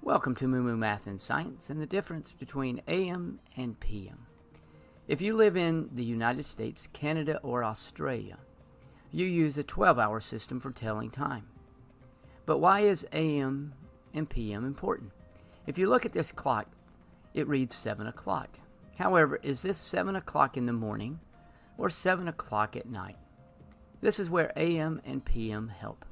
Welcome to Moo Math and Science and the difference between AM and PM. If you live in the United States, Canada, or Australia, you use a 12-hour system for telling time. But why is AM and PM important? If you look at this clock, it reads 7 o'clock. However, is this 7 o'clock in the morning or 7 o'clock at night? This is where AM and PM help.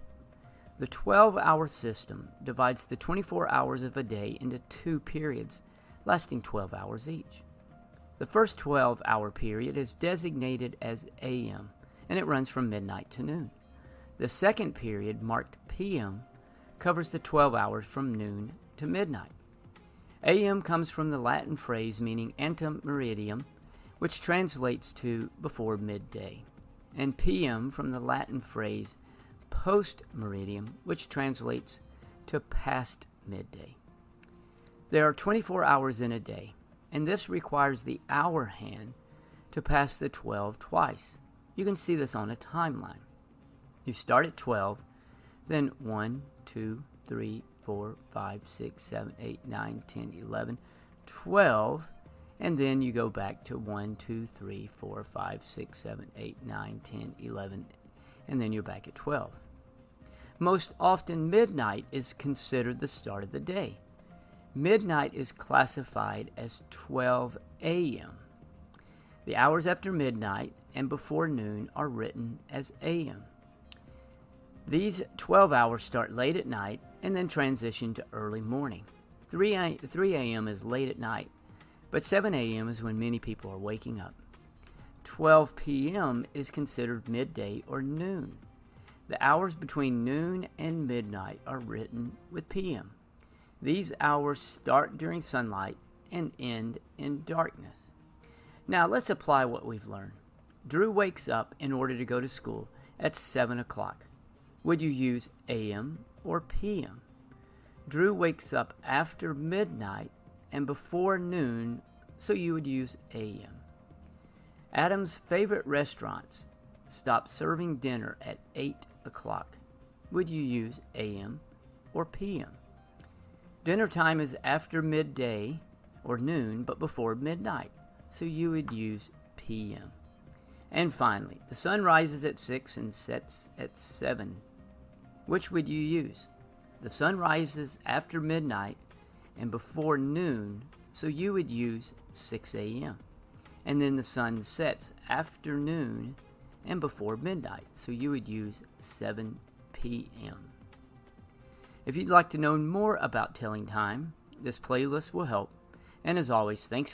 The 12-hour system divides the 24 hours of a day into two periods, lasting 12 hours each. The first 12-hour period is designated as AM, and it runs from midnight to noon. The second period, marked PM, covers the 12 hours from noon to midnight. AM comes from the Latin phrase meaning ante meridiem, which translates to before midday, and PM from the Latin phrase post-meridiem, which translates to past midday. There are 24 hours in a day, and this requires the hour hand to pass the 12 twice. You can see this on a timeline. You start at 12, then 1, 2, 3, 4, 5, 6, 7, 8, 9, 10, 11, 12, and then you go back to 1, 2, 3, 4, 5, 6, 7, 8, 9, 10, 11, and then you're back at 12. Most often, midnight is considered the start of the day. Midnight is classified as 12 a.m. The hours after midnight and before noon are written as AM. These 12 hours start late at night and then transition to early morning. 3 a.m. is late at night, but 7 a.m. is when many people are waking up. 12 p.m. is considered midday or noon. The hours between noon and midnight are written with PM. These hours start during sunlight and end in darkness. Now let's apply what we've learned. Drew wakes up in order to go to school at 7 o'clock. Would you use AM or PM? Drew wakes up after midnight and before noon, so you would use AM. Adam's favorite restaurants stop serving dinner at 8 o'clock. Would you use AM or PM? Dinner time is after midday or noon, but before midnight, so you would use PM. And finally, the sun rises at 6 and sets at 7. Which would you use? The sun rises after midnight and before noon, so you would use 6 a.m. And then the sun sets after noon and before midnight, so you would use 7 p.m. If you'd like to know more about telling time, this playlist will help. And as always, thanks